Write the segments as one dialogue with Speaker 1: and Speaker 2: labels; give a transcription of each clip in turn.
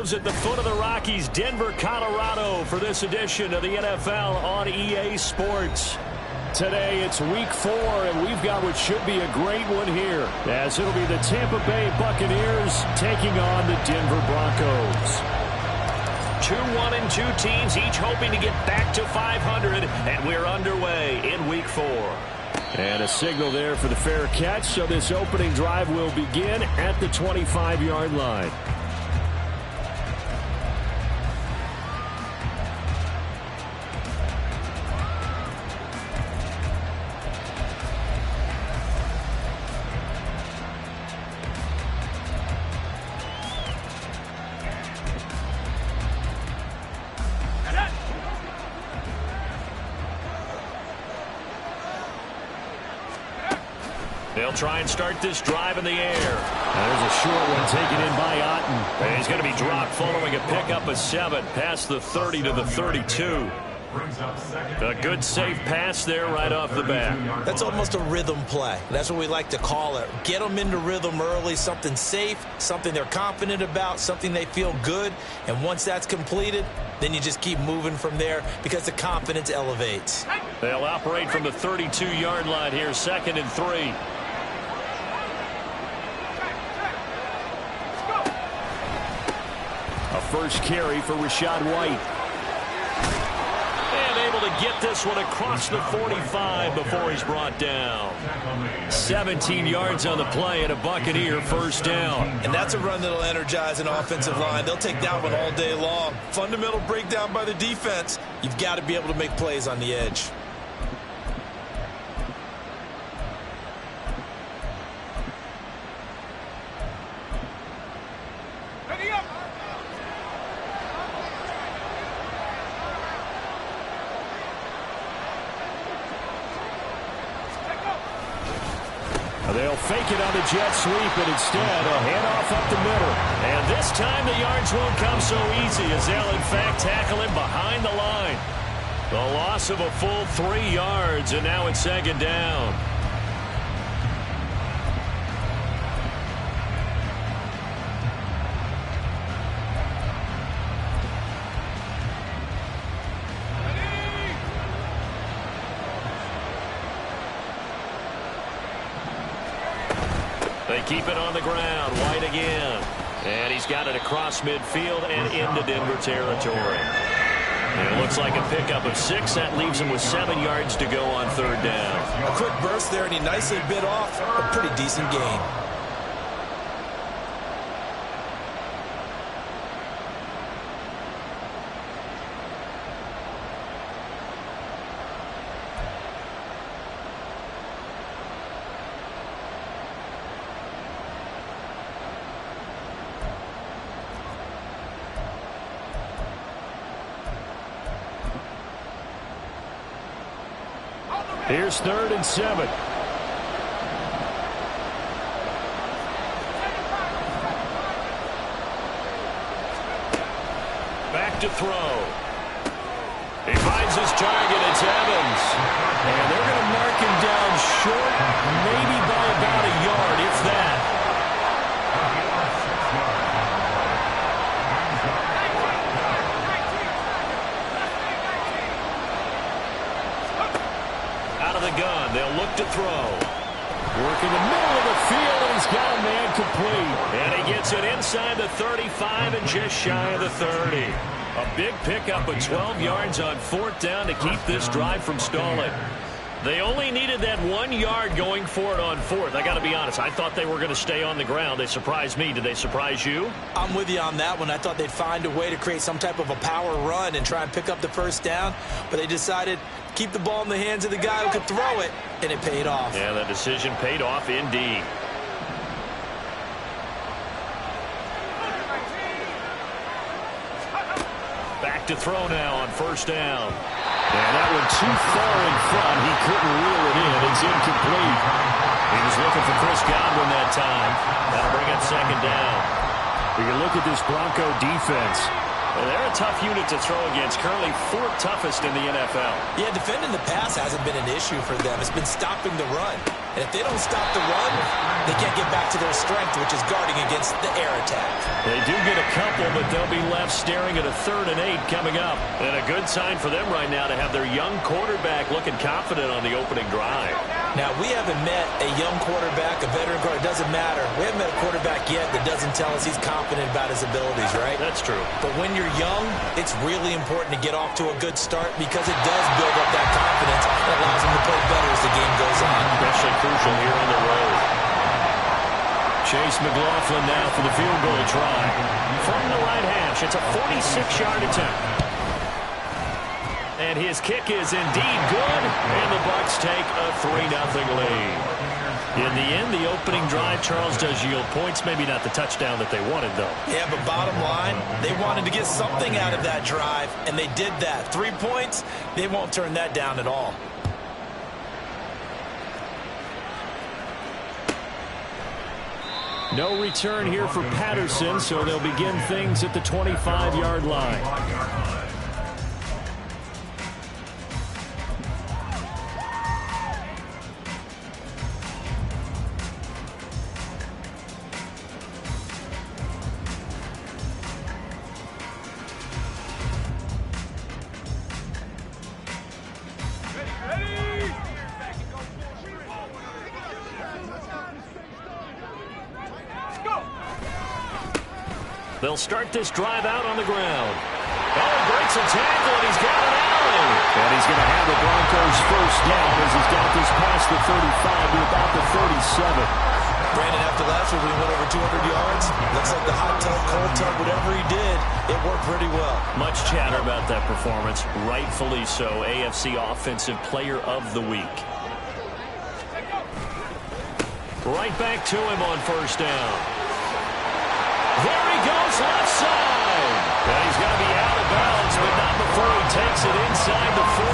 Speaker 1: At the foot of the Rockies, Denver, Colorado, for this edition of the NFL on EA Sports. Today, it's week 4, and we've got what should be a great one here, as it'll be the Tampa Bay Buccaneers taking on the Denver Broncos. 2-1-2 teams, each hoping to get back to 500, and we're underway in week 4. And a signal there for the fair catch, so this opening drive will begin at the 25-yard line. They'll try and start this drive in the air. There's a short one taken in by Otten. And he's going to be dropped following a pickup of 7 past the 30 to the 32. A good safe pass there right off the bat.
Speaker 2: That's almost a rhythm play. That's what we like to call it. Get them into rhythm early, something safe, something they're confident about, something they feel good. And once that's completed, then you just keep moving from there because the confidence elevates.
Speaker 1: They'll operate from the 32-yard line here, 2nd and 3. A first carry for Rachaad White. And able to get this one across the 45 before he's brought down. 17 yards on the play and a Buccaneer first down.
Speaker 2: And that's a run that'll energize an offensive line. They'll take that one all day long. Fundamental breakdown by the defense. You've got to be able to make plays on the edge.
Speaker 1: They'll fake it on the jet sweep, and instead a handoff up the middle. And this time the yards won't come so easy, as they'll in fact tackle him behind the line. The loss of a full 3 yards, and now it's 2nd down. They keep it on the ground. White again. And he's got it across midfield and into Denver territory. And it looks like a pickup of 6. That leaves him with 7 yards to go on 3rd down.
Speaker 2: A quick burst there, and he nicely bit off a pretty decent gain.
Speaker 1: Here's 3rd and 7. Back to throw. He finds his target. It's Evans. And they're going to mark him down short, maybe by about a yard, if that. Gun. They'll look to throw. Work in the middle of the field, and he's got a man complete. And he gets it inside the 35 and just shy of the 30. A big pickup of 12 yards on 4th down to keep this drive from stalling. They only needed that 1 yard going for it on 4th. I got to be honest, I thought they were going to stay on the ground. They surprised me. Did they surprise you?
Speaker 2: I'm with you on that one. I thought they'd find a way to create some type of a power run and try and pick up the first down, but they decided keep the ball in the hands of the guy who could throw it, and it paid off.
Speaker 1: Yeah, that decision paid off indeed. Back to throw now on 1st down. And that one too far in front. He couldn't reel it in. It's incomplete. He was looking for Chris Godwin that time. That'll bring up 2nd down. When you look at this Bronco defense, well, they're a tough unit to throw against. Currently 4th toughest in the NFL.
Speaker 2: Yeah, defending the pass hasn't been an issue for them. It's been stopping the run. And if they don't stop the run, they can't get back to their strength, which is guarding against the air attack.
Speaker 1: They do get a couple, but they'll be left staring at a 3rd and 8 coming up. And a good sign for them right now to have their young quarterback looking confident on the opening drive.
Speaker 2: Now, we haven't met a young quarterback, a veteran quarterback. It doesn't matter. We haven't met a quarterback yet that doesn't tell us he's confident about his abilities, right?
Speaker 1: That's true.
Speaker 2: But when you're young, it's really important to get off to a good start because it does build up that confidence and allows them to play better as the game goes on.
Speaker 1: Especially crucial here on the road. Chase McLaughlin now for the field goal try. From the right hash, it's a 46-yard attempt. And his kick is indeed good, and the Bucs take a 3-0 lead. In the end, the opening drive, Charles, does yield points. Maybe not the touchdown that they wanted, though.
Speaker 2: Yeah, but bottom line, they wanted to get something out of that drive, and they did that. 3 points, they won't turn that down at all.
Speaker 1: No return here for Patterson, so they'll begin things at the 25-yard line. They'll start this drive out on the ground. Oh, breaks a tackle, and he's got an Allen. And he's going to have the Broncos first down as he's got this past the 35 to about the 37.
Speaker 2: Brandon, after last week we went over 200 yards. Looks like the hot tub, cold tub, whatever he did, it worked pretty well.
Speaker 1: Much chatter about that performance. Rightfully so. AFC Offensive Player of the Week. Right back to him on first down. There he goes, left side. And he's going to be out of bounds, but not before he takes it inside the 40.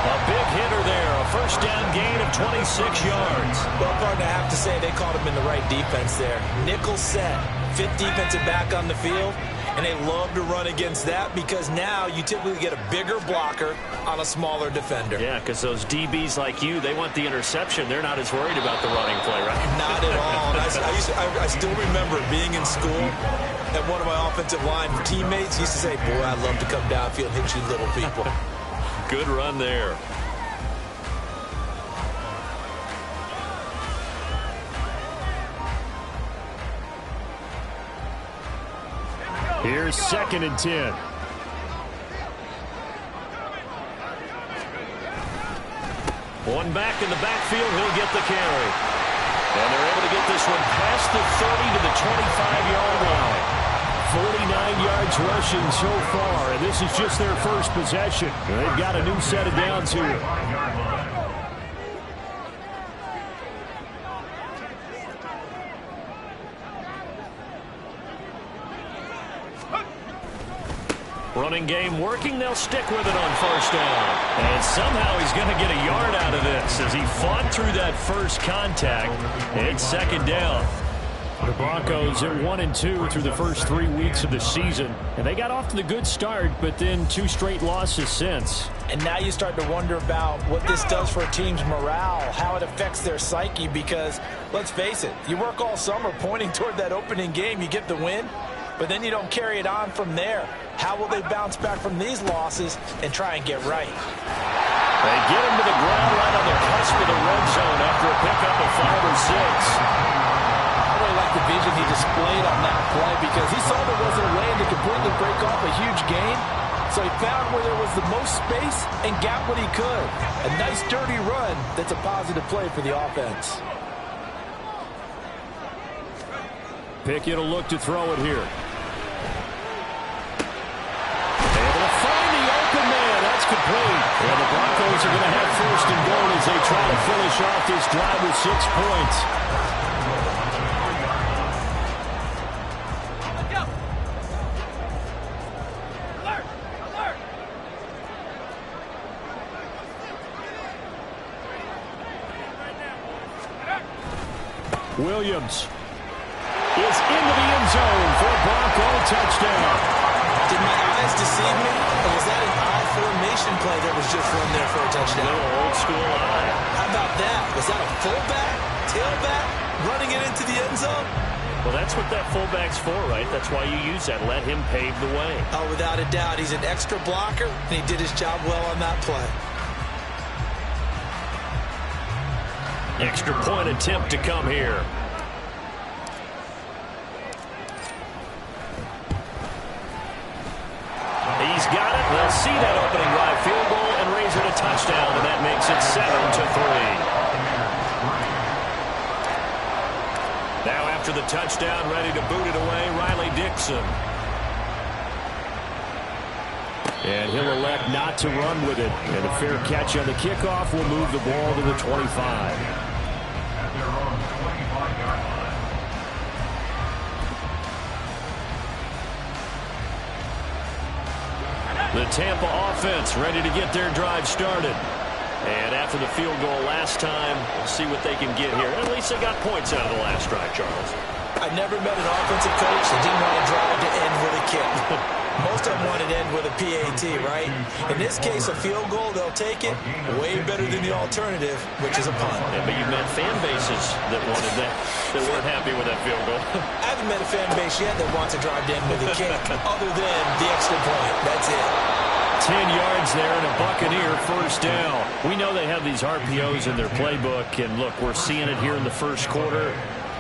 Speaker 1: A big hitter there, a first down gain of 26 yards.
Speaker 2: Well, partner, I have to say they caught him in the right defense there. Nickel set, 5th defensive back on the field, and they love to run against that because now you typically get a bigger blocker on a smaller defender.
Speaker 1: Yeah, because those DBs like you, they want the interception. They're not as worried about the running play, right?
Speaker 2: Not at all. And I still remember being in school, and one of my offensive line teammates used to say, boy, I'd love to come downfield and hit you little people.
Speaker 1: Good run there. Here's 2nd and 10. One back in the backfield, he'll get the carry. And they're able to get this one past the 30 to the 25-yard line. 49 yards rushing so far, and this is just their first possession. They've got a new set of downs here. Running game working, they'll stick with it on first down. And somehow he's going to get a yard out of this as he fought through that first contact. It's 2nd down. The Broncos are 1-2 through the first 3 weeks of the season. And they got off to the good start, but then 2 straight losses since.
Speaker 2: And now you start to wonder about what this does for a team's morale, how it affects their psyche, because, let's face it, you work all summer pointing toward that opening game, you get the win, but then you don't carry it on from there. How will they bounce back from these losses and try and get right?
Speaker 1: They get him to the ground right on the cusp of the red zone after a pickup of 5 or 6.
Speaker 3: I really like the vision he displayed on that play because he saw there wasn't a way to completely break off a huge gain. So he found where there was the most space and got what he could. A nice dirty run that's a positive play for the offense.
Speaker 1: Pickett will look to throw it here. Able to find the open man. That's complete. And the Broncos are going to have first and goal as they try to finish off this drive with 6 points. Williams is into the end zone for a Bronco touchdown.
Speaker 2: Did my eyes deceive me? Or was that an eye formation play that was just run there for a touchdown?
Speaker 1: Little old school eye.
Speaker 2: How about that? Was that a fullback, tailback, running it into the end zone?
Speaker 1: Well, that's what that fullback's for, right? That's why you use that. Let him pave the way.
Speaker 2: Oh, without a doubt. He's an extra blocker, and he did his job well on that play.
Speaker 1: Extra point attempt to come here. He's got it. They'll see that opening drive field goal and raise it a touchdown, and that makes it 7-3. Now after the touchdown, ready to boot it away, Riley Dixon. And he'll elect not to run with it. And a fair catch on the kickoff will move the ball to the 25. The Tampa offense ready to get their drive started. And after the field goal last time, we'll see what they can get here. At least they got points out of the last drive, Charles.
Speaker 2: I never met an offensive coach that didn't want to drive to end with a kick. Most of them wanted to end with a PAT, right? In this case, a field goal, they'll take it. Way better than the alternative, which is a punt.
Speaker 1: Yeah, but you've met fan bases that wanted that weren't happy with that field goal.
Speaker 2: I haven't met a fan base yet that wants to drive to end with a kick, other than the extra point. That's it.
Speaker 1: 10 yards there and a Buccaneer first down. We know they have these RPOs in their playbook, and look, we're seeing it here in the first quarter.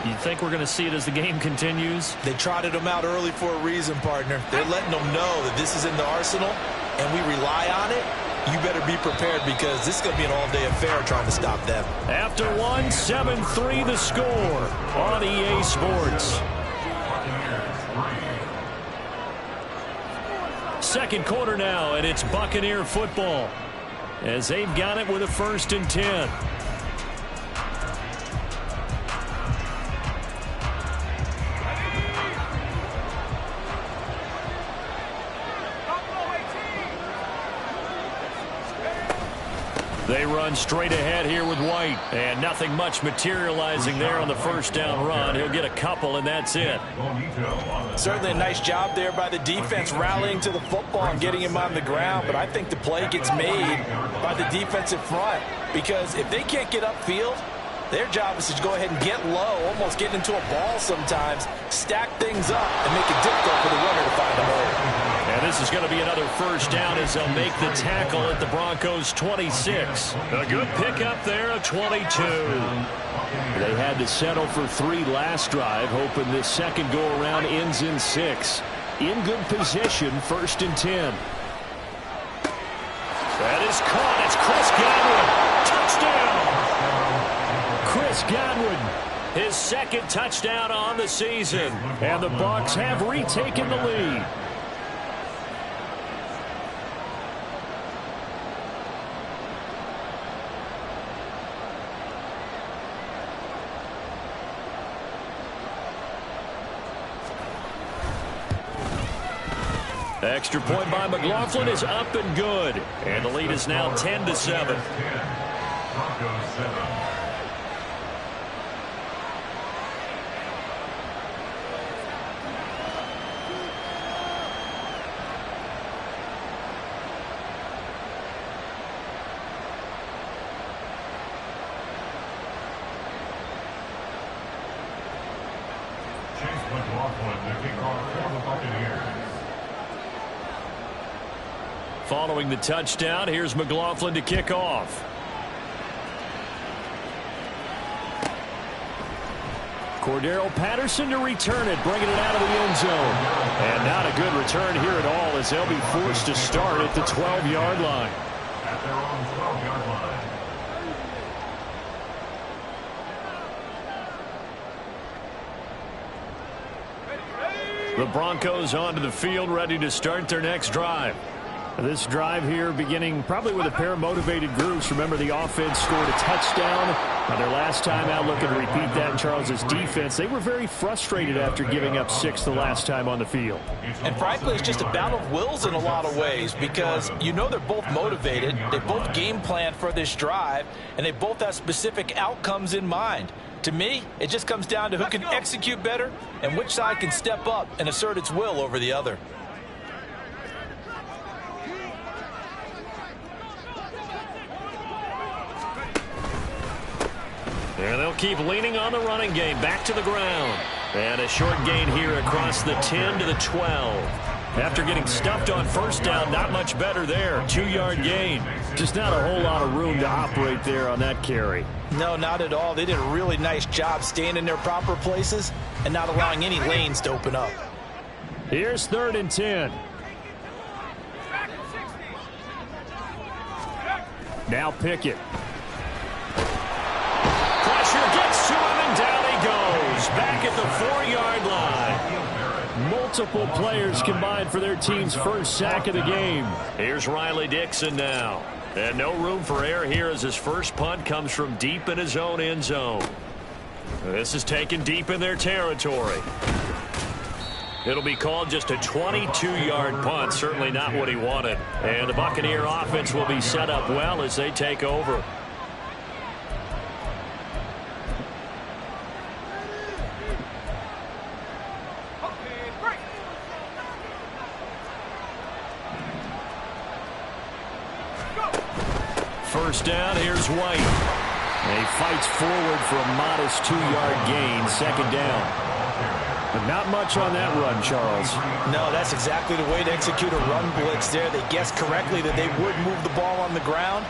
Speaker 1: You think we're going to see it as the game continues?
Speaker 2: They trotted them out early for a reason, partner. They're letting them know that this is in the arsenal, and we rely on it. You better be prepared because this is going to be an all-day affair trying to stop them.
Speaker 1: After one, 7-3 the score on EA Sports. Second quarter now, and it's Buccaneer football as they've got it with a 1st and 10. They run straight ahead here with White, and nothing much materializing there on the first down run. He'll get a couple, and that's it.
Speaker 3: Certainly a nice job there by the defense rallying to the football and getting him on the ground, but I think the play gets made by the defensive front because if they can't get upfield, their job is to go ahead and get low, almost get into a ball sometimes, stack things up, and make it difficult for the runner to find a hole.
Speaker 1: And this is going to be another first down as they'll make the tackle at the Broncos' 26. A good pickup there, a 22. They had to settle for 3 last drive, hoping this second go-around ends in 6. In good position, 1st and 10. That is caught. It's Chris Godwin. Chris Godwin, his second touchdown on the season. And the Bucs have retaken the lead. Extra point by McLaughlin is up and good. And the lead is now 10-7. Following the touchdown, here's McLaughlin to kick off. Cordero Patterson to return it, bringing it out of the end zone. And not a good return here at all as they'll be forced to start at the 12-yard line. At their own 12-yard line. The Broncos onto the field, ready to start their next drive. This drive here beginning probably with a pair of motivated groups. Remember, the offense scored a touchdown on their last time out. Looking to repeat that in Charles's defense. They were very frustrated after giving up 6 the last time on the field.
Speaker 3: And frankly, it's just a battle of wills in a lot of ways because you know they're both motivated. They both game planned for this drive, and they both have specific outcomes in mind. To me, it just comes down to who can execute better and which side can step up and assert its will over the other.
Speaker 1: And they'll keep leaning on the running game. Back to the ground. And a short gain here across the 10 to the 12. After getting stuffed on first down, not much better there. 2-yard gain.
Speaker 4: Just not a whole lot of room to operate there on that carry.
Speaker 3: No, not at all. They did a really nice job staying in their proper places and not allowing any lanes to open up.
Speaker 4: Here's 3rd and 10. Now Pickett.
Speaker 1: Pressure gets to him, and down he goes. Back at the 4-yard line.
Speaker 4: Multiple players combined for their team's first sack of the game.
Speaker 1: Here's Riley Dixon now. And no room for error here as his first punt comes from deep in his own end zone. This is taken deep in their territory. It'll be called just a 22-yard punt. Certainly not what he wanted. And the Buccaneer offense will be set up well as they take over. First down, here's White.
Speaker 4: And he fights forward for a modest 2-yard gain, 2nd down. But not much on that run, Charles.
Speaker 3: No, that's exactly the way to execute a run blitz there. They guessed correctly that they would move the ball on the ground,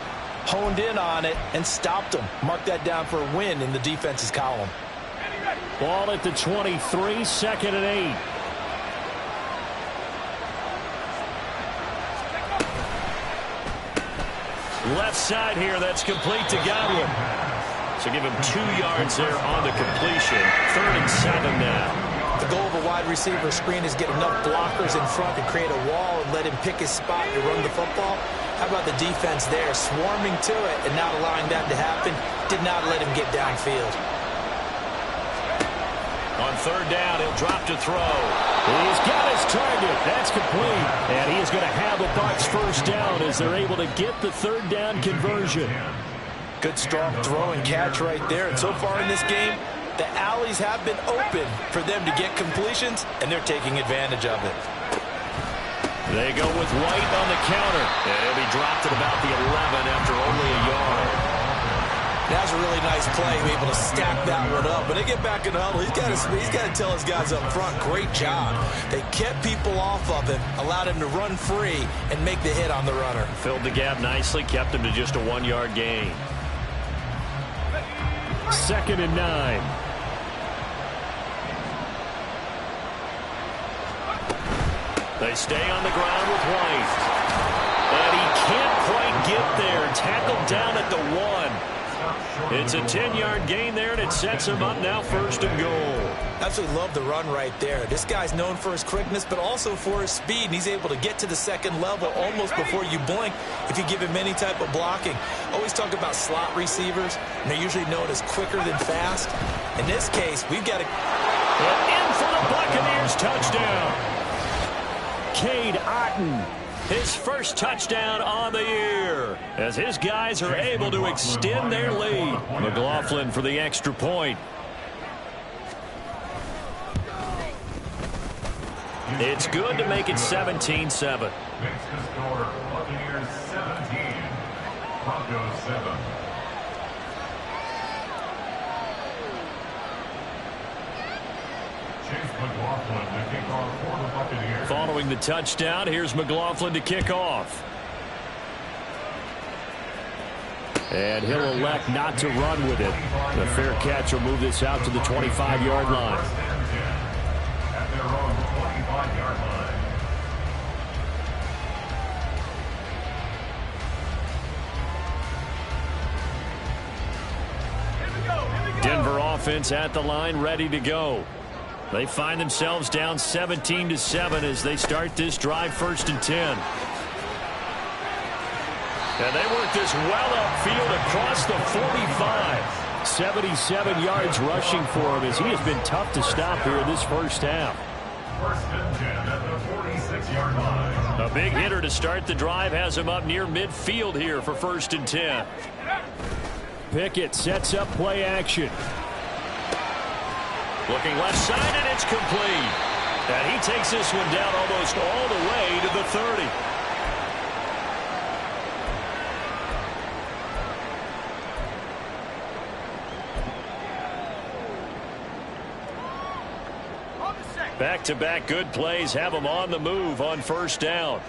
Speaker 3: honed in on it, and stopped them. Mark that down for a win in the defense's column.
Speaker 4: Ball at the 23, 2nd and 8.
Speaker 1: Left side here, that's complete to Godwin. So give him 2 yards there on the completion. 3rd and 7 now.
Speaker 3: The goal of a wide receiver screen is get enough blockers in front to create a wall and let him pick his spot to run the football. How about the defense there, swarming to it and not allowing that to happen? Did not let him get downfield.
Speaker 1: On 3rd down, he'll drop to throw.
Speaker 4: He's got his target. That's complete. And he is going to have a Bucs first down as they're able to get the 3rd down conversion.
Speaker 3: Good strong throw and catch right there. And so far in this game, the alleys have been open for them to get completions, and they're taking advantage of it.
Speaker 1: They go with White on the counter. And he'll be dropped at about the 11 after only a yard.
Speaker 3: That was a really nice play, able to stack that one up. When they get back in the huddle, he's got to tell his guys up front, great job. They kept people off of him, allowed him to run free, and make the hit on the runner.
Speaker 1: Filled the gap nicely, kept him to just a 1-yard gain.
Speaker 4: 2nd and 9.
Speaker 1: They stay on the ground with White. And he can't quite get there. Tackled down at the 1. It's a 10-yard gain there, and it sets him up now 1st and goal.
Speaker 3: Absolutely love the run right there. This guy's known for his quickness, but also for his speed, and he's able to get to the 2nd level almost before you blink if you give him any type of blocking. Always talk about slot receivers, and they're usually known as quicker than fast. In this case, we've got to...
Speaker 1: In for the Buccaneers touchdown.
Speaker 4: Cade Otton.
Speaker 1: His first touchdown on the year as his guys are able to extend their lead. McLaughlin for the extra point. It's good to make it 17-7.
Speaker 5: Score, Buccaneers 17, Broncos 7.
Speaker 1: Following the touchdown, here's McLaughlin to kick off.
Speaker 4: And he'll elect not to run with it. The fair catch will move this out to the 25-yard line.
Speaker 5: At their own 25-yard line.
Speaker 1: Denver offense at the line, ready to go. They find themselves down 17-7 as they start this drive, 1st and 10. And they work this well upfield across the 45.
Speaker 4: 77 yards rushing for him as he has been tough to stop here in this first half.
Speaker 5: 1st and 10 at the 46-yard line.
Speaker 1: A big hitter to start the drive has him up near midfield here for 1st and 10.
Speaker 4: Pickett sets up play action.
Speaker 1: Looking left side, and it's complete. And he takes this one down almost all the way to the 30. Back-to-back good plays have him on the move on first down.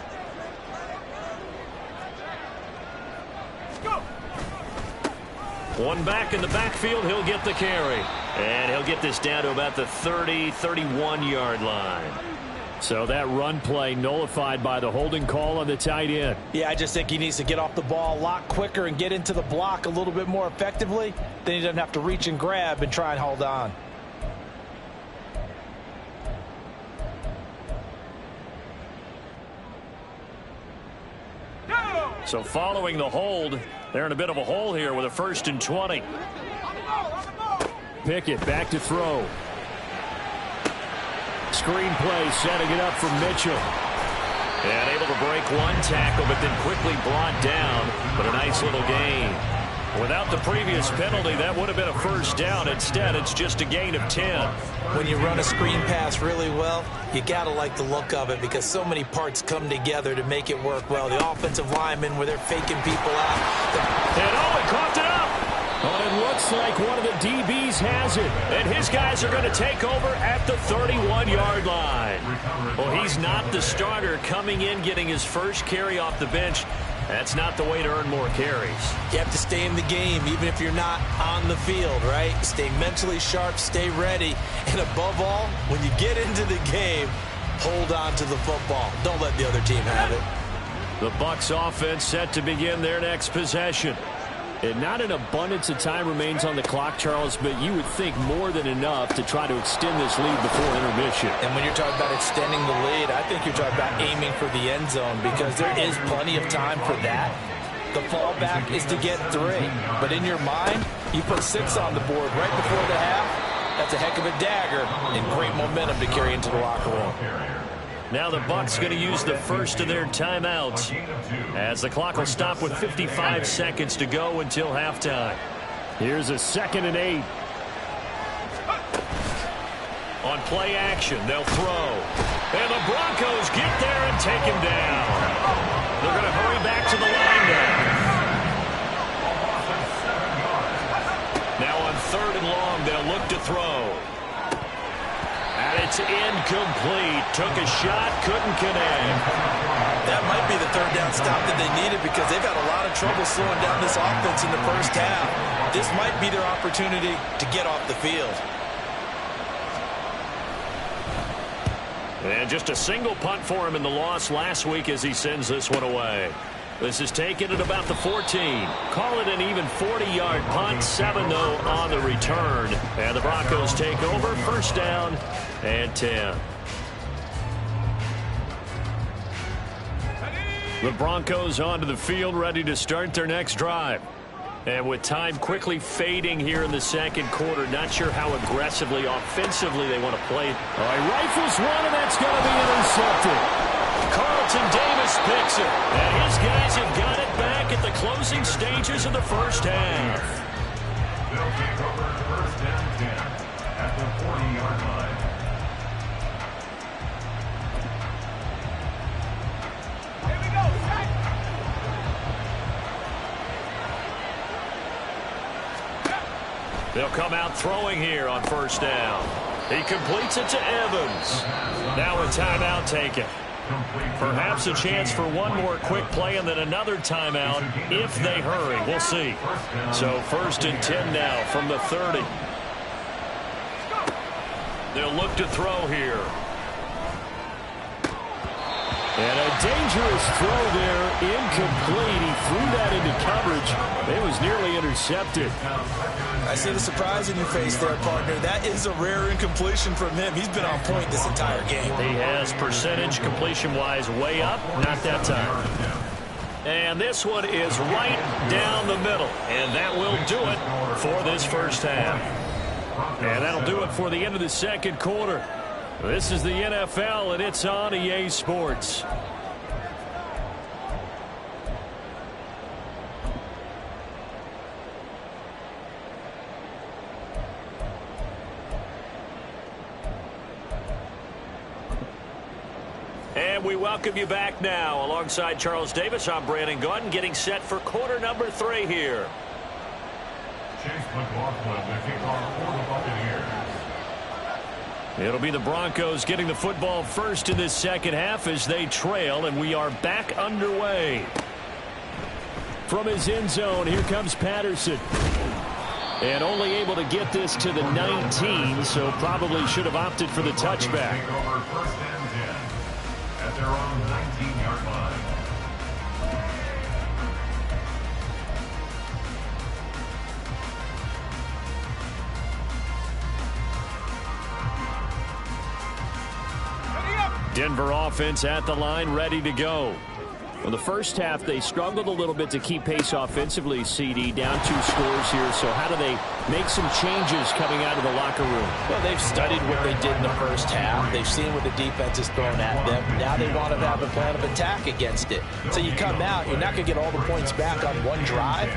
Speaker 1: One back in the backfield, he'll get the carry. And he'll get this down to about the 30, 31-yard line.
Speaker 4: So that run play nullified by the holding call on the tight end.
Speaker 3: Yeah, I just think he needs to get off the ball a lot quicker and get into the block a little bit more effectively. Then he doesn't have to reach and grab and try and hold on.
Speaker 1: So following the hold, they're in a bit of a hole here with a 1st and 20.
Speaker 4: Pickett back to throw. Screen play setting it up for Mitchell.
Speaker 1: And able to break one tackle, but then quickly brought down. But a nice little gain. Without the previous penalty, that would have been a 1st down. Instead, it's just a gain of 10.
Speaker 2: When you run a screen pass really well, you got to like the look of it because so many parts come together to make it work well. The offensive linemen, where they're faking people out.
Speaker 1: And he coughed it up.
Speaker 4: Oh, it looks like one of the DBs has it.
Speaker 1: And his guys are going to take over at the 31-yard line. Well, he's not the starter coming in, getting his first carry off the bench. That's not the way to earn more carries.
Speaker 2: You have to stay in the game, even if you're not on the field, right? Stay mentally sharp, stay ready. And above all, when you get into the game, hold on to the football. Don't let the other team have it.
Speaker 1: The Bucs offense set to begin their next possession.
Speaker 4: And not an abundance of time remains on the clock, Charles, but you would think more than enough to try to extend this lead before intermission.
Speaker 3: And when you're talking about extending the lead, I think you're talking about aiming for the end zone because there is plenty of time for that. The fallback is to get 3. But in your mind, you put 6 on the board right before the half. That's a heck of a dagger and great momentum to carry into the locker room.
Speaker 1: Now the Bucs going to use the first of their timeouts as the clock will stop with 55 seconds to go until halftime.
Speaker 4: Here's a 2nd and 8.
Speaker 1: On play action, they'll throw. And the Broncos get there and take him down. They're going to hurry back to the line now. Now on 3rd and long, they'll look to throw. And it's incomplete. Took a shot, couldn't connect.
Speaker 2: That might be the 3rd down stop that they needed because they've had a lot of trouble slowing down this offense in the first half. This might be their opportunity to get off the field.
Speaker 1: And just a single punt for him in the loss last week as he sends this one away. This is taken at about the 14. Call it an even 40-yard punt. 7-0 on the return. And the Broncos take over. 1st down and 10. The Broncos onto the field, ready to start their next drive. And with time quickly fading here in the 2nd quarter, not sure how aggressively, offensively they want to play.
Speaker 4: All right, rifles one, and that's going to be intercepted.
Speaker 1: Carlton Davis picks it, and his guys have got it back at the closing stages of the first half.
Speaker 5: They'll take over 1st and 10 at the 40-yard line. Here we go,
Speaker 1: set. They'll come out throwing here on 1st down. He completes it to Evans. Now a timeout taken. Perhaps a chance for one more quick play and then another timeout if they hurry. We'll see. So 1st and 10 now from the 30. They'll look to throw here.
Speaker 4: And a dangerous throw there, incomplete. He threw that into coverage. It was nearly intercepted.
Speaker 2: I see the surprise in your face there, partner. That is a rare incompletion from him. He's been on point this entire game.
Speaker 1: He has percentage completion-wise way up, not that time. And this one is right down the middle. And that will do it for this first half. And that'll do it for the end of the 2nd quarter. This is the NFL, and it's on EA Sports. And we welcome you back now. Alongside Charles Davis, I'm Brandon Gaudin, getting set for quarter number 3 here.
Speaker 5: Chase McLaughlin, the kickoff for the Buccaneers.
Speaker 4: It'll be the Broncos getting the football first in this second half as they trail, and we are back underway. From his end zone, here comes Patterson. And only able to get this to the 19, so probably should have opted for the touchback.
Speaker 5: Over first and 10 at their own 19-yard line.
Speaker 4: Denver offense at the line, ready to go. Well, the first half, they struggled a little bit to keep pace offensively, CD, down 2 scores here. So how do they make some changes coming out of the locker room?
Speaker 3: Well, they've studied what they did in the first half. They've seen what the defense has thrown at them. Now they want to have a plan of attack against it. So you come out, you're not going to get all the points back on one drive,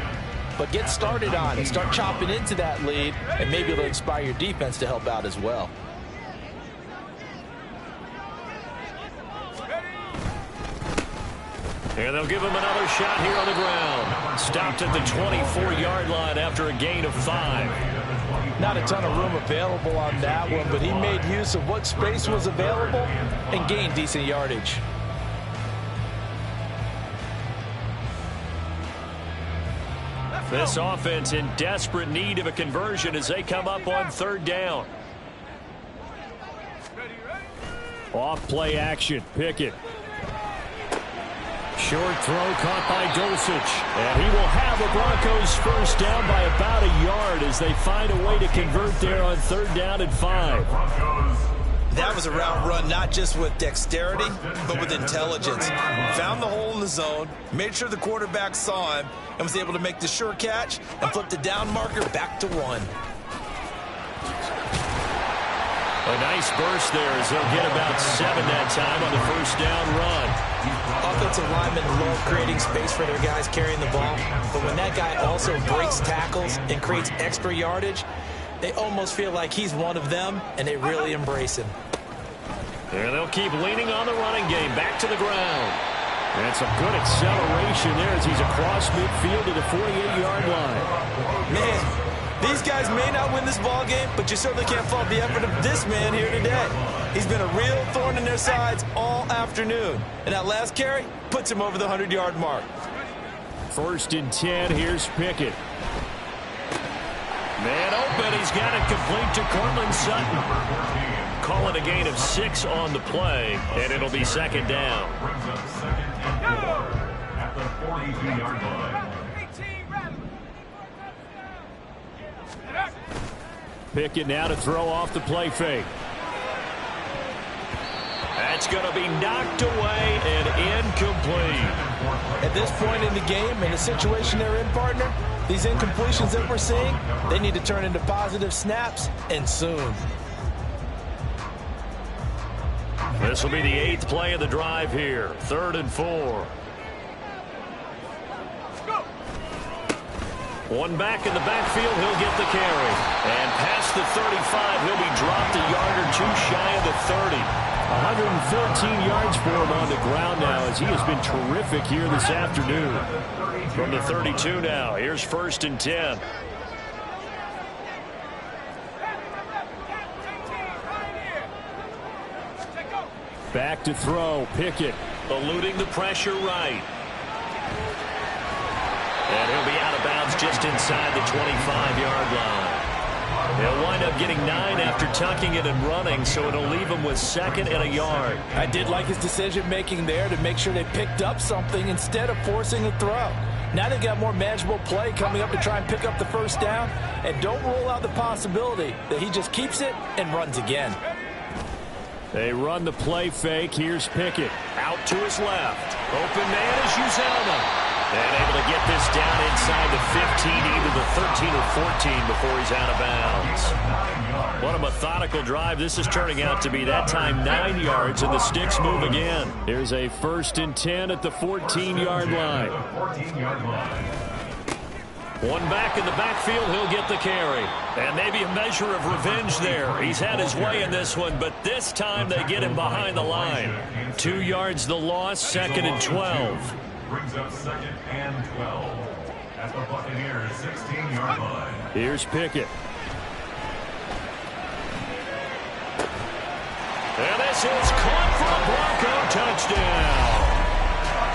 Speaker 3: but get started on it. Start chopping into that lead, and maybe it'll inspire your defense to help out as well.
Speaker 4: And they'll give him another shot here on the ground. Stopped at the 24-yard line after a gain of 5.
Speaker 3: Not a ton of room available on that one, but he made use of what space was available and gained decent yardage.
Speaker 4: This offense in desperate need of a conversion as they come up on 3rd down. Off play action. Pickett. Short throw caught by Dulcich. And he will have the Broncos first down by about a yard as they find a way to convert there on 3rd down and 5.
Speaker 2: That was a route run not just with dexterity, but with intelligence. Found the hole in the zone, made sure the quarterback saw him, and was able to make the sure catch and flip the down marker back to 1.
Speaker 4: A nice burst there as they'll get about 7 that time on the first down run.
Speaker 2: Offensive linemen love creating space for their guys carrying the ball, but when that guy also breaks tackles and creates extra yardage, they almost feel like he's one of them, and they really embrace him.
Speaker 4: And they'll keep leaning on the running game. Back to the ground. And some good acceleration there as he's across midfield to the 48-yard line.
Speaker 2: Man, these guys may not win this ball game, but you certainly can't fault the effort of this man here today. He's been a real thorn in their sides all afternoon. And that last carry puts him over the 100-yard mark.
Speaker 4: 1st and 10, here's Pickett. Man open, he's got it complete to Cortland Sutton. Call it a gain of 6 on the play, and it'll be 2nd down.
Speaker 5: Brings up 2nd and 4 at the 42-yard line.
Speaker 4: Pickett now to throw off the play fake. That's going to be knocked away and incomplete.
Speaker 3: At this point in the game, in the situation they're in, partner, these incompletions that we're seeing, they need to turn into positive snaps, and soon.
Speaker 4: This will be the 8th play of the drive here. 3rd and 4. One back in the backfield, he'll get the carry. And past the 35, he'll be dropped a yard or 2 shy of the 30. 114 yards for him on the ground now as he has been terrific here this afternoon. From the 32 now, here's 1st and 10. Back to throw, Pickett eluding the pressure right. And he'll be out of bounds just inside the 25-yard line. They'll wind up getting 9 after tucking it and running, so it'll leave him with 2nd and a yard.
Speaker 3: I did like his decision-making there to make sure they picked up something instead of forcing a throw. Now they've got more manageable play coming up to try and pick up the first down, and don't rule out the possibility that he just keeps it and runs again.
Speaker 4: They run the play fake. Here's Pickett. Out to his left. Open man is Uzama. And able to get this down inside the 15, either the 13 or 14 before he's out of bounds. What a methodical drive this is turning out to be. That time 9 yards, and the sticks move again. Here's a 1st and 10 at the 14-yard line. One back in the backfield, he'll get the carry. And maybe a measure of revenge there. He's had his way in this one, but this time they get him behind the line. 2 yards the loss, 2nd and 12.
Speaker 5: Brings up 2nd and 12 at the Buccaneers' 16-yard line.
Speaker 4: Here's Pickett.
Speaker 1: And this is caught for a Bronco touchdown.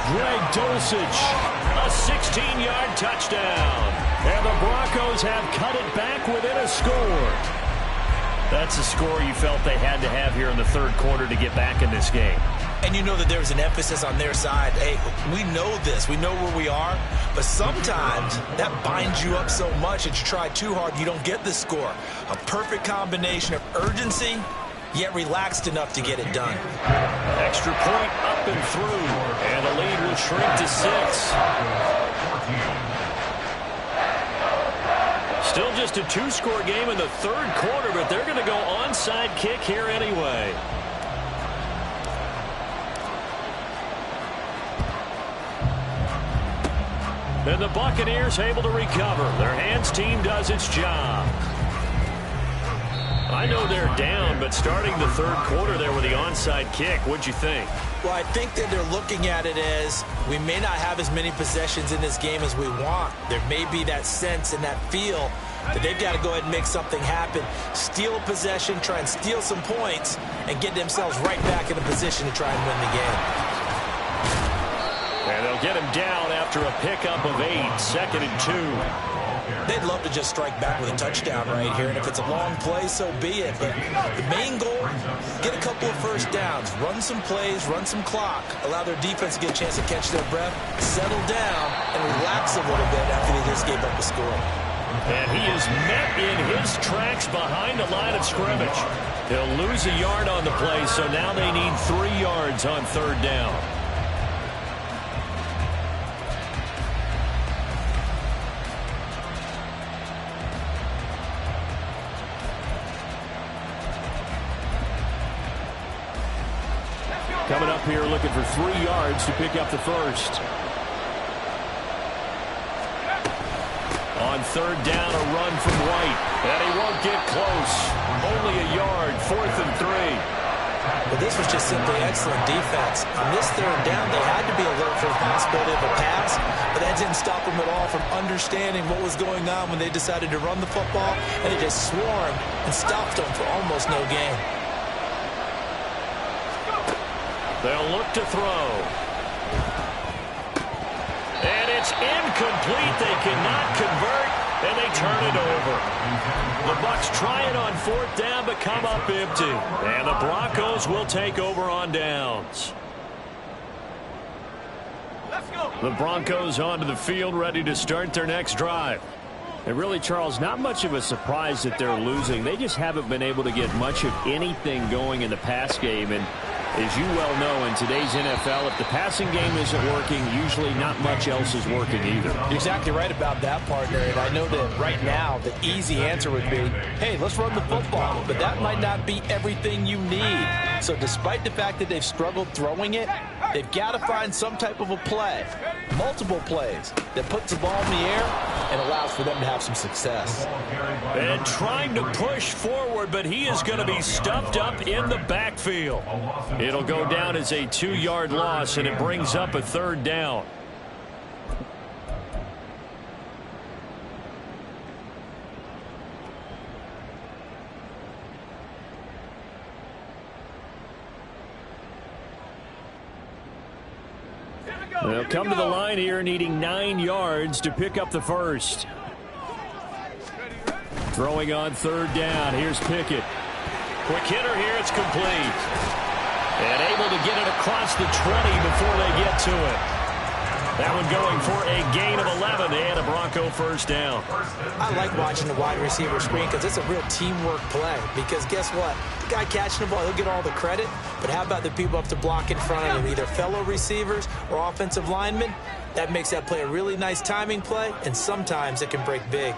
Speaker 1: Greg Dulcich, a 16-yard touchdown. And the Broncos have cut it back within a score. That's a score you felt they had to have here in the third quarter to get back in this game.
Speaker 2: And you know that there's an emphasis on their side. Hey, we know this. We know where we are. But sometimes that binds you up so much that you try too hard, you don't get the score. A perfect combination of urgency, yet relaxed enough to get it done.
Speaker 1: Extra point up and through. And the lead will shrink to 6. Still just a 2-score game in the third quarter, but they're going to go onside kick here anyway. And the Buccaneers able to recover. Their hands team does its job. I know they're down, but starting the third quarter there with the onside kick, what'd you think?
Speaker 2: Well, I think that they're looking at it as we may not have as many possessions in this game as we want. There may be that sense and that feel that they've got to go ahead and make something happen, steal a possession, try and steal some points, and get themselves right back in a position to try and win the game.
Speaker 1: And they'll get him down after a pickup of 8, 2nd and 2.
Speaker 2: They'd love to just strike back with a touchdown right here, and if it's a long play, so be it. But the main goal, get a couple of first downs, run some plays, run some clock, allow their defense to get a chance to catch their breath, settle down, and relax a little bit after they just gave up a score.
Speaker 1: And he is met in his tracks behind the line of scrimmage. He'll lose a yard on the play, so now they need 3 yards on third down. Coming up here looking for 3 yards to pick up the first. On third down, a run from White. And he won't get close. Only a yard, 4th and 3.
Speaker 2: But this was just simply excellent defense. On this third down, they had to be alert for the possibility of a pass, but that didn't stop them at all from understanding what was going on when they decided to run the football, and they just swarmed and stopped them for almost no gain.
Speaker 1: They'll look to throw. And it's incomplete. They cannot convert, and they turn it over. The Bucs try it on 4th down, but come up empty. And the Broncos will take over on downs.
Speaker 4: Let's go.
Speaker 1: The Broncos onto the field, ready to start their next drive.
Speaker 4: And really, Charles, not much of a surprise that they're losing. They just haven't been able to get much of anything going in the pass game. And as you well know, in today's NFL, if the passing game isn't working, usually not much else is working either.
Speaker 3: You're exactly right about that, partner. And I know that right now the easy answer would be, hey, let's run the football. But that might not be everything you need. So despite the fact that they've struggled throwing it, they've got to find some type of a play, multiple plays, that puts the ball in the air and allows for them to have some success.
Speaker 1: And trying to push forward, but he is going to be stuffed up in the backfield. It'll go down as a 2-yard loss, and it brings up a third down. They'll come to the line here, needing 9 yards to pick up the first. Throwing on third down. Here's Pickett. Quick hitter here. It's complete. And able to get it across the 20 before they get to it. That one going for a gain of 11 and a Bronco first down.
Speaker 2: I like watching the wide receiver screen because it's a real teamwork play. Because guess what? The guy catching the ball, he'll get all the credit. But how about the people up to block in front of him, either fellow receivers or offensive linemen? That makes that play a really nice timing play, and sometimes it can break big.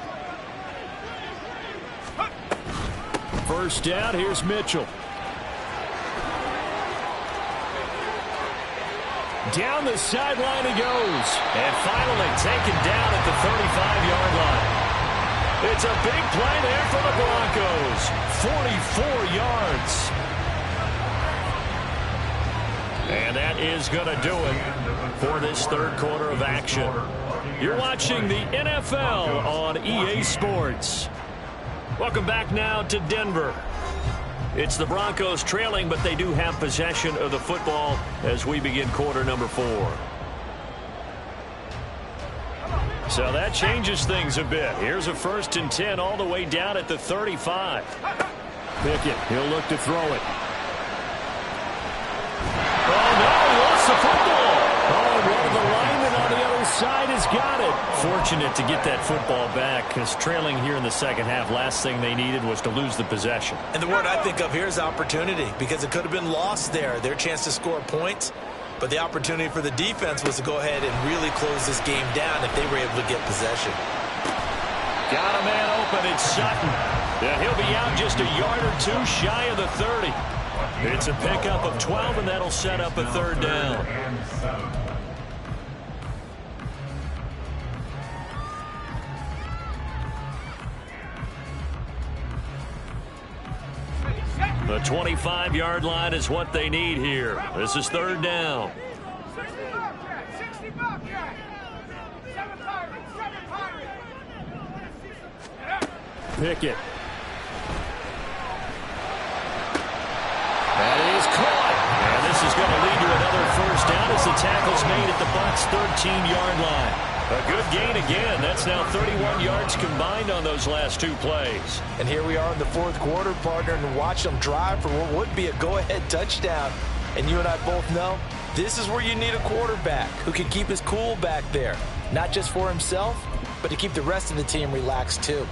Speaker 1: First down, here's Mitchell. Down the sideline he goes. And finally taken down at the 35-yard line. It's a big play there for the Broncos. 44 yards. And that is going to do it for this third quarter of action. You're watching the NFL on EA Sports. Welcome back now to Denver. It's the Broncos trailing, but they do have possession of the football as we begin quarter number 4. So that changes things a bit. Here's a 1st and 10 all the way down at the 35.
Speaker 4: Pickett, he'll look to throw it.
Speaker 1: Oh, no, he lost the football.
Speaker 4: Oh, one of the linemen on the other side has got it.
Speaker 1: Fortunate to get that football back, because trailing here in the second half, last thing they needed was to lose the possession.
Speaker 2: And the word I think of here is opportunity, because it could have been lost there. Their chance to score points. But the opportunity for the defense was to go ahead and really close this game down if they were able to get possession.
Speaker 1: Got a man open. It's Sutton. Yeah, he'll be out just a yard or two shy of the 30. It's a pickup of 12, and that'll set up a 3rd down. The 25-yard line is what they need here. This is 3rd down.
Speaker 4: Pickett.
Speaker 1: That is caught. And this is going to lead to another 1st down as the tackle's made at the Bucs' 13-yard line. A good gain again. That's now 31 yards combined on those last 2 plays.
Speaker 3: And here we are in the 4th quarter, partner, and watch them drive for what would be a go-ahead touchdown. And you and I both know this is where you need a quarterback who can keep his cool back there. Not just for himself, but to keep the rest of the team relaxed too.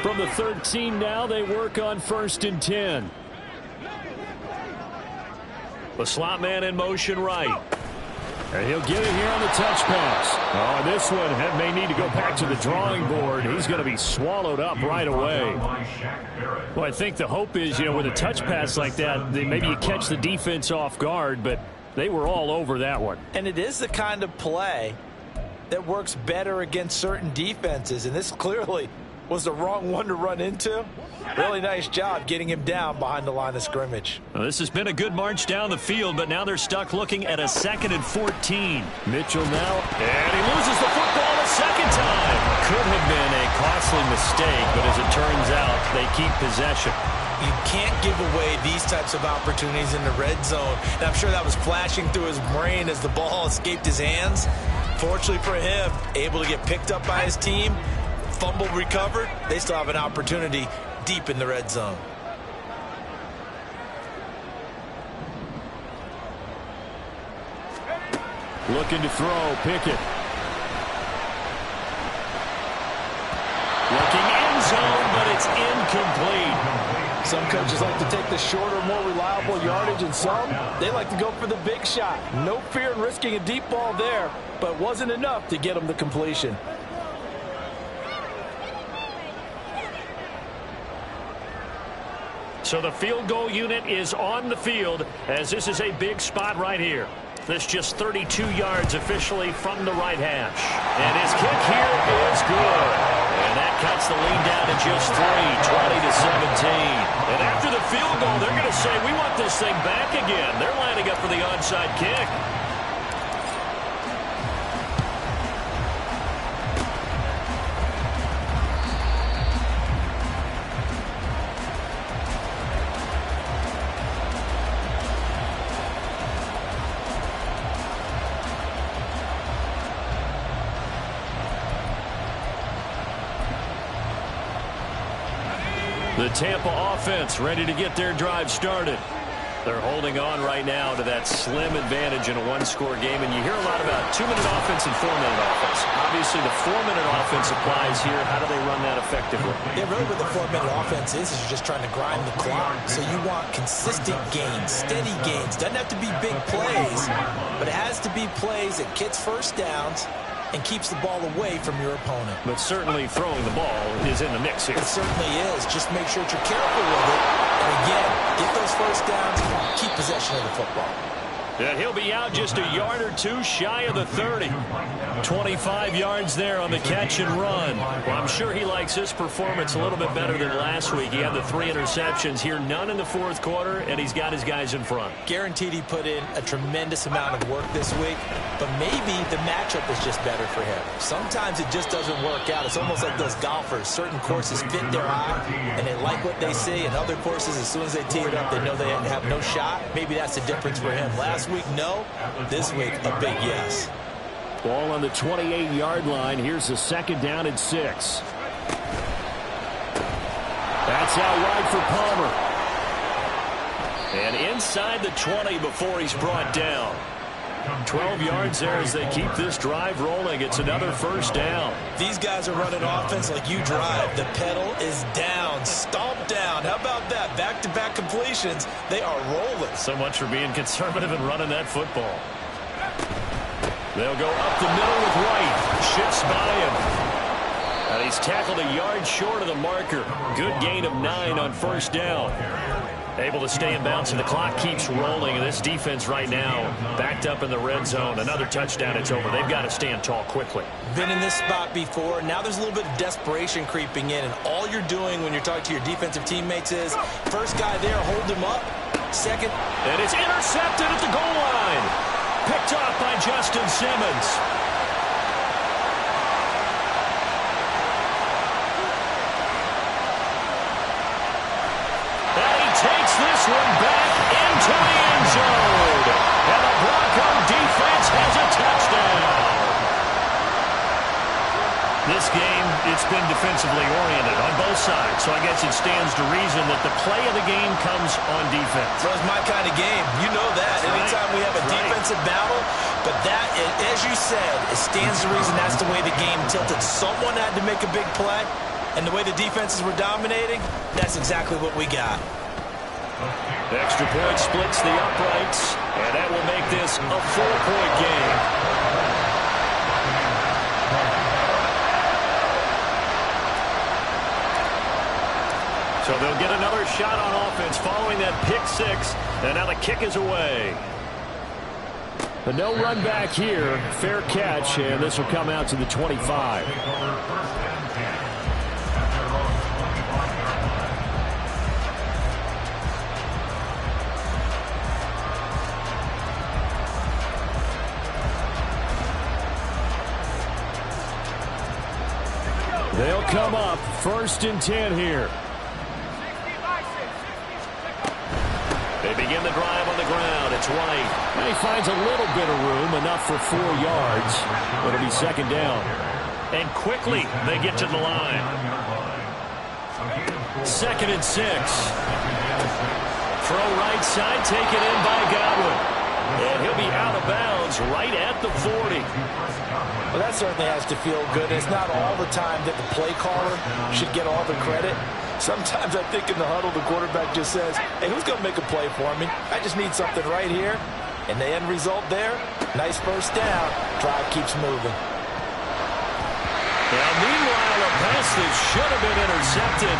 Speaker 4: From the 13 now, they work on 1st and 10.
Speaker 1: The slot man in motion right.
Speaker 4: And he'll get it here on the touch pass. Oh, this one may need to go back to the drawing board. He's going to be swallowed up right away.
Speaker 1: Well, I think the hope is, with a touch pass like that, maybe you catch the defense off guard, but they were all over that one.
Speaker 3: And it is the kind of play that works better against certain defenses, and this clearly was the wrong one to run into. Really nice job getting him down behind the line of scrimmage.
Speaker 1: Well, this has been a good march down the field, but now they're stuck looking at a 2nd and 14.
Speaker 4: Mitchell now.
Speaker 1: And he loses the football a 2nd time. Could have been a costly mistake, but as it turns out, they keep possession.
Speaker 2: You can't give away these types of opportunities in the red zone. And I'm sure that was flashing through his brain as the ball escaped his hands. Fortunately for him, able to get picked up by his team, fumble recovered. They still have an opportunity deep in the red zone.
Speaker 4: Looking to throw, Pickett.
Speaker 1: Looking end zone, but it's incomplete.
Speaker 3: Some coaches like to take the shorter, more reliable yardage, and some, they like to go for the big shot. No fear in risking a deep ball there, but wasn't enough to get them the completion.
Speaker 1: So the field goal unit is on the field as this is a big spot right here. This just 32 yards officially from the right hash. And his kick here is good. And that cuts the lead down to just 3, 20-17. And after the field goal, they're going to say, we want this thing back again. They're lining up for the onside kick. The Tampa offense ready to get their drive started. They're holding on right now to that slim advantage in a one-score game, and you hear a lot about 2-minute offense and 4-minute offense. Obviously, the 4-minute offense applies here. How do they run that effectively?
Speaker 2: Yeah, really what the 4-minute offense is you're just trying to grind the clock. So you want consistent gains, steady gains. Doesn't have to be big plays, but it has to be plays that gets 1st downs and keeps the ball away from your opponent.
Speaker 1: But certainly throwing the ball is in the mix here.
Speaker 2: It certainly is. Just make sure that you're careful with it. And again, get those 1st downs, keep possession of the football.
Speaker 1: And he'll be out just a yard or two shy of the 30. 25 yards there on the catch and run. Well, I'm sure he likes his performance a little bit better than last week. He had the 3 interceptions here, none in the fourth quarter, and he's got his guys in front.
Speaker 2: Guaranteed he put in a tremendous amount of work this week, but maybe the matchup is just better for him. Sometimes it just doesn't work out. It's almost like those golfers. Certain courses fit their eye, and they like what they see, and other courses, as soon as they tee it up, they know they have no shot. Maybe that's the difference for him. Last week, no. This week, a big yes.
Speaker 4: Ball on the 28-yard line. Here's the 2nd down and 6. That's out wide for Palmer.
Speaker 1: And inside the 20 before he's brought down. 12 yards there as they keep this drive rolling. It's another 1st down.
Speaker 2: These guys are running offense like you drive. The pedal is down, stomped down. How about that? Back-to-back completions. They are rolling.
Speaker 1: So much for being conservative and running that football. They'll go up the middle with White. Shifts by him. And he's tackled a yard short of the marker. Good gain of 9 on 1st down. Able to stay in bounds, and the clock keeps rolling. And this defense right now backed up in the red zone. Another touchdown, it's over. They've got to stand tall quickly.
Speaker 2: Been in this spot before. Now there's a little bit of desperation creeping in, and all you're doing when you're talking to your defensive teammates is, first guy there, hold him up. Second.
Speaker 1: And it's intercepted at the goal line. Picked off by Justin Simmons. Takes this one back into the end zone. And the Bronco defense has a touchdown. This game, it's been defensively oriented on both sides. So I guess it stands to reason that the play of the game comes on defense.
Speaker 2: Well, it's my kind of game. You know that.
Speaker 1: That's
Speaker 2: anytime
Speaker 1: right.
Speaker 2: we have a defensive battle. But that, as you said, it stands to reason that's the way the game tilted. Someone had to make a big play. And the way the defenses were dominating, that's exactly what we got.
Speaker 1: The extra point splits the uprights, and that will make this a 4-point game. So they'll get another shot on offense following that pick 6, and now the kick is away.
Speaker 4: But no run back here. Fair catch, and this will come out to the 25. They'll come up 1st and 10 here.
Speaker 1: They begin the drive on the ground. It's White.
Speaker 4: And he finds a little bit of room, enough for 4 yards. It'll be 2nd down.
Speaker 1: And quickly they get to the line. 2nd and 6. Throw right side, taken in by Godwin. And he'll be out of bounds right at the 40.
Speaker 3: Well, that certainly has to feel good. It's not all the time that the play caller should get all the credit. Sometimes I think in the huddle, the quarterback just says, hey, who's going to make a play for me? I just need something right here. And the end result there, nice 1st down. Drive keeps moving.
Speaker 1: Now, meanwhile, a pass that should have been intercepted,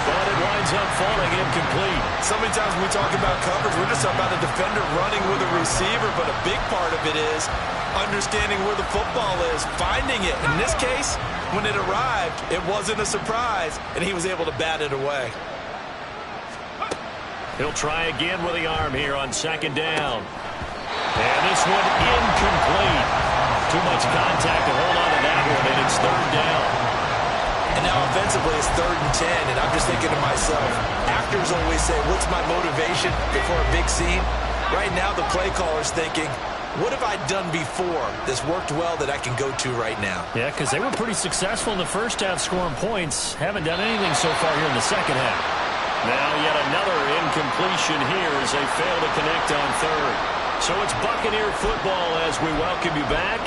Speaker 1: but it winds up falling incomplete.
Speaker 2: So many times when we talk about coverage, we're just talking about a defender running with a receiver, but a big part of it is understanding where the football is, finding it. In this case, when it arrived, it wasn't a surprise, and he was able to bat it away.
Speaker 1: He'll try again with the arm here on 2nd down. And this one incomplete. Too much contact to hold on to that one, and it's 3rd down.
Speaker 2: And now offensively it's 3rd and 10, and I'm just thinking to myself, actors always say, what's my motivation before a big scene? Right now the play caller's thinking, what have I done before that's worked well that I can go to right now?
Speaker 1: Yeah, because they were pretty successful in the first half scoring points. Haven't done anything so far here in the second half. Now yet another incompletion here as they fail to connect on 3rd. So it's Buccaneer football as we welcome you back.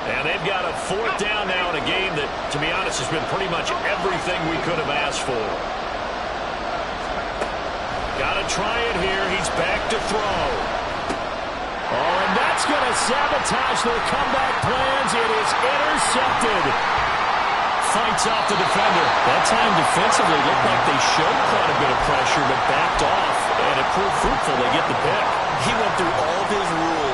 Speaker 1: And they've got a 4th down now in a game that, to be honest, has been pretty much everything we could have asked for. Got to try it here. He's back to throw.
Speaker 4: Oh, and that's going to sabotage their comeback plans. It is intercepted.
Speaker 1: Fights off the defender. That time defensively looked like they showed quite a bit of pressure, but backed off, and it proved fruitful. They get the pick.
Speaker 2: He went through all of his rules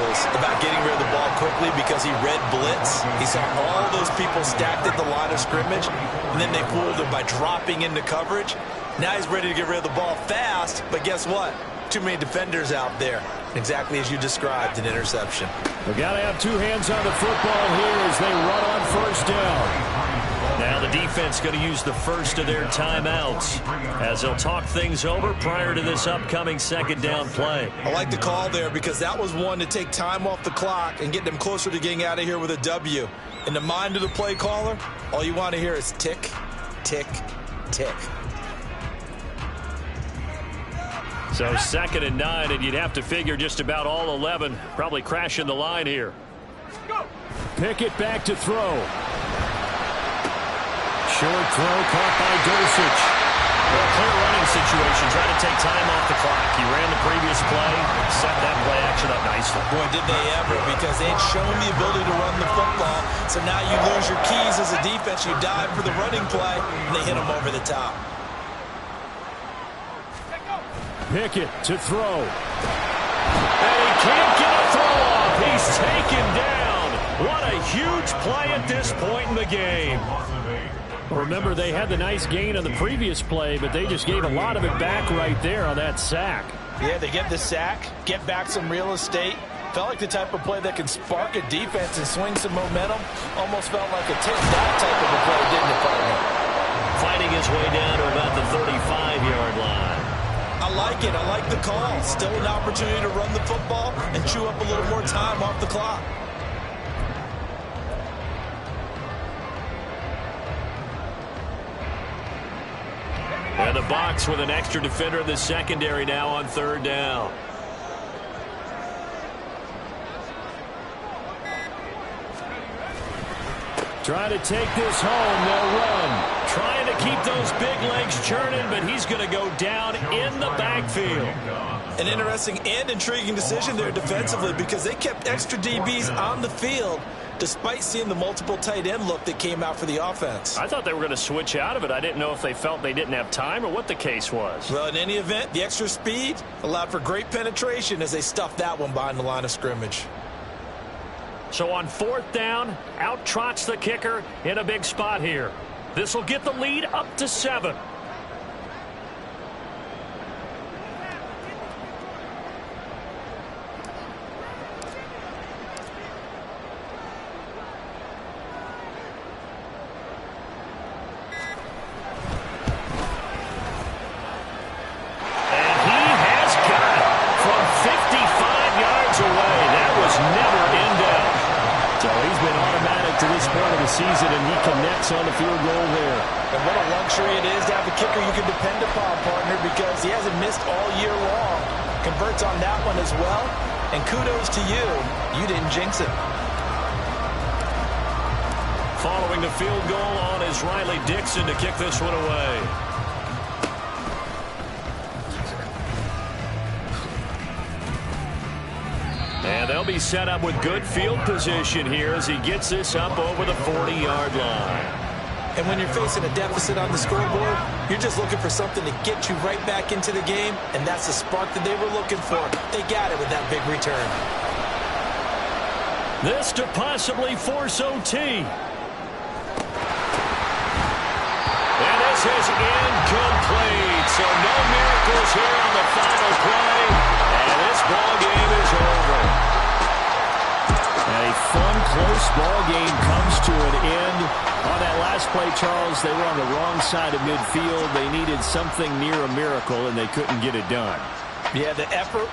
Speaker 2: differently because he read blitz. He saw all those people stacked at the line of scrimmage, and then they fooled him by dropping into coverage. Now he's ready to get rid of the ball fast, but guess what? Too many defenders out there. Exactly as you described, an interception.
Speaker 4: We've got to have two hands on the football here as they run on first down.
Speaker 1: Now the defense going to use the first of their timeouts as they'll talk things over prior to this upcoming second down play.
Speaker 2: I like the call there because that was one to take time off the clock and get them closer to getting out of here with a W. In the mind of the play caller, all you want to hear is tick, tick, tick.
Speaker 1: So 2nd and 9, and you'd have to figure just about all 11 probably crashing the line here.
Speaker 4: Pickett back to throw. Short throw caught by Dosich.
Speaker 1: Well, clear running situation, trying to take time off the clock. He ran the previous play, set that play action up nicely.
Speaker 2: Boy, did they ever, because they ain't shown the ability to run the football. So now you lose your keys as a defense. You dive for the running play, and they hit them over the top.
Speaker 4: Pickett to throw.
Speaker 1: And he can't get a throw off. He's taken down. What a huge play at this point in the game.
Speaker 4: Remember, they had the nice gain on the previous play, but they just gave a lot of it back right there on that sack.
Speaker 3: Yeah, they get the sack, get back some real estate. Felt like the type of play that can spark a defense and swing some momentum. Almost felt like a take-that type of a play, didn't it, partner?
Speaker 1: Fighting his way down to about the 35-yard line.
Speaker 2: I like it. I like the call. Still an opportunity to run the football and chew up a little more time off the clock.
Speaker 1: And the box with an extra defender in the secondary now on 3rd down.
Speaker 4: Trying to take this home. They'll run.
Speaker 1: Trying to keep those big legs churning, but he's going to go down in the backfield.
Speaker 2: An interesting and intriguing decision there defensively because they kept extra DBs on the field despite seeing the multiple tight end look that came out for the offense.
Speaker 1: I thought they were going to switch out of it. I didn't know if they felt they didn't have time or what the case was.
Speaker 2: Well, in any event, the extra speed allowed for great penetration as they stuffed that one behind the line of scrimmage.
Speaker 1: So on 4th down, out trots the kicker in a big spot here. This will get the lead up to 7.
Speaker 4: Season, and he connects on the field goal there.
Speaker 3: And what a luxury it is to have a kicker you can depend upon, partner, because he hasn't missed all year long. Converts on that one as well, and kudos to you. You didn't jinx it.
Speaker 1: Following the field goal on is Riley Dixon to kick this one away. And they'll be set up with good field position here as he gets this up over the 40-yard line.
Speaker 2: And when you're facing a deficit on the scoreboard, you're just looking for something to get you right back into the game, and that's the spark that they were looking for. They got it with that big return.
Speaker 1: This to possibly force OT. And this is incomplete. So no miracles here on the final play. And this ball game is over.
Speaker 4: A fun, close ball game comes to an end. On that last play, Charles, they were on the wrong side of midfield. They needed something near a miracle, and they couldn't get it done.
Speaker 3: Yeah, the effort